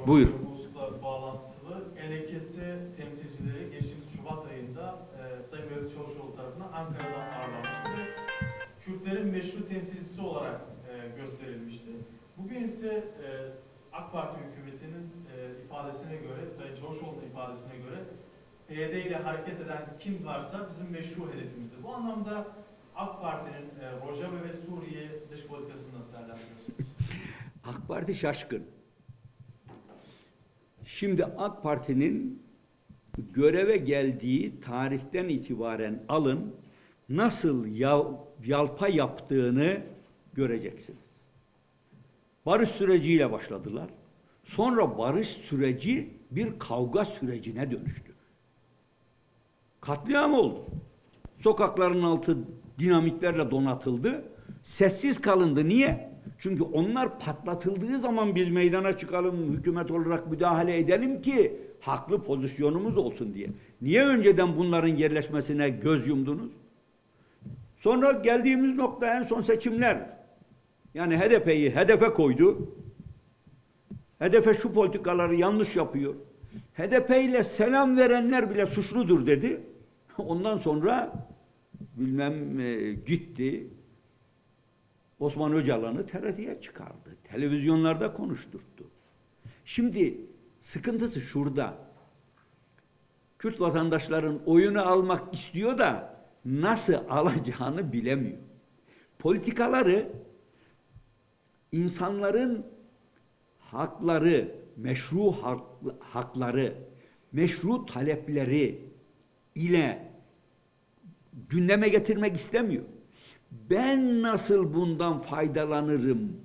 Buyur. Uluslararası bağlantılı LKS temsilcileri geçtiğimiz Şubat ayında Sayın Mevlüt Çavuşoğlu tarafından Ankara'dan ağırlanmıştı ve Kürtlerin meşru temsilcisi olarak gösterilmişti. Bugün ise AK Parti hükümetinin ifadesine göre, Sayın Çavuşoğlu'nun ifadesine göre PYD ile hareket eden kim varsa bizim meşru hedefimizdir. Bu anlamda AK Parti'nin Rojava ve Suriye dış politikasını nasıl değerlendiriyorsunuz? AK Parti şaşkın. Şimdi AK Parti'nin göreve geldiği tarihten itibaren alın, nasıl yalpa yaptığını göreceksiniz. Barış süreciyle başladılar. Sonra barış süreci bir kavga sürecine dönüştü. Katliam oldu. Sokakların altı dinamitlerle donatıldı. Sessiz kalındı. Niye? Çünkü onlar patlatıldığı zaman biz meydana çıkalım, hükümet olarak müdahale edelim ki haklı pozisyonumuz olsun diye. Niye önceden bunların yerleşmesine göz yumdunuz? Sonra geldiğimiz nokta en son seçimler. Yani HDP'yi hedefe koydu. HDP şu politikaları yanlış yapıyor. HDP ile selam verenler bile suçludur dedi. Ondan sonra bilmem gitti. Osman Öcalan'ı TRT'ye çıkardı. Televizyonlarda konuşturdu. Şimdi sıkıntısı şurada. Kürt vatandaşların oyunu almak istiyor da nasıl alacağını bilemiyor. Politikaları insanların hakları, meşru hakları, meşru talepleri ile gündeme getirmek istemiyor. Ben nasıl bundan faydalanırım?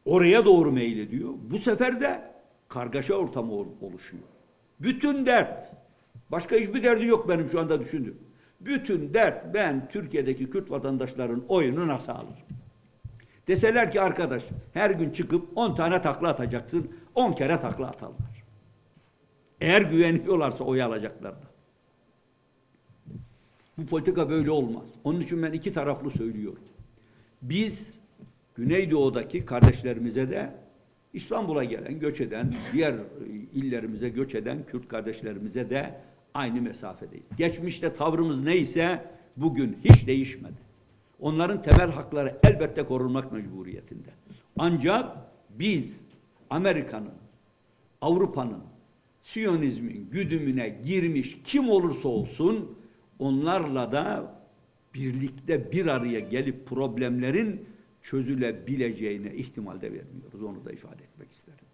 Oraya doğru meylediyor. Bu sefer de kargaşa ortamı oluşuyor. Bütün dert, başka hiçbir derdi yok benim şu anda düşündüğüm. Bütün dert ben Türkiye'deki Kürt vatandaşların oyunu nasıl alırım? Deseler ki arkadaş her gün çıkıp 10 tane takla atacaksın, 10 kere takla atarlar. Eğer güveniyorlarsa oy alacaklarına. Bu politika böyle olmaz. Onun için ben iki taraflı söylüyorum. Biz Güneydoğu'daki kardeşlerimize de İstanbul'a gelen, göç eden, diğer illerimize göç eden Kürt kardeşlerimize de aynı mesafedeyiz. Geçmişte tavrımız neyse bugün hiç değişmedi. Onların temel hakları elbette korunmak mecburiyetinde. Ancak biz Amerika'nın, Avrupa'nın, Siyonizmin güdümüne girmiş kim olursa olsun onlarla da birlikte bir araya gelip problemlerin çözülebileceğine ihtimal de vermiyoruz. Onu da ifade etmek isterim.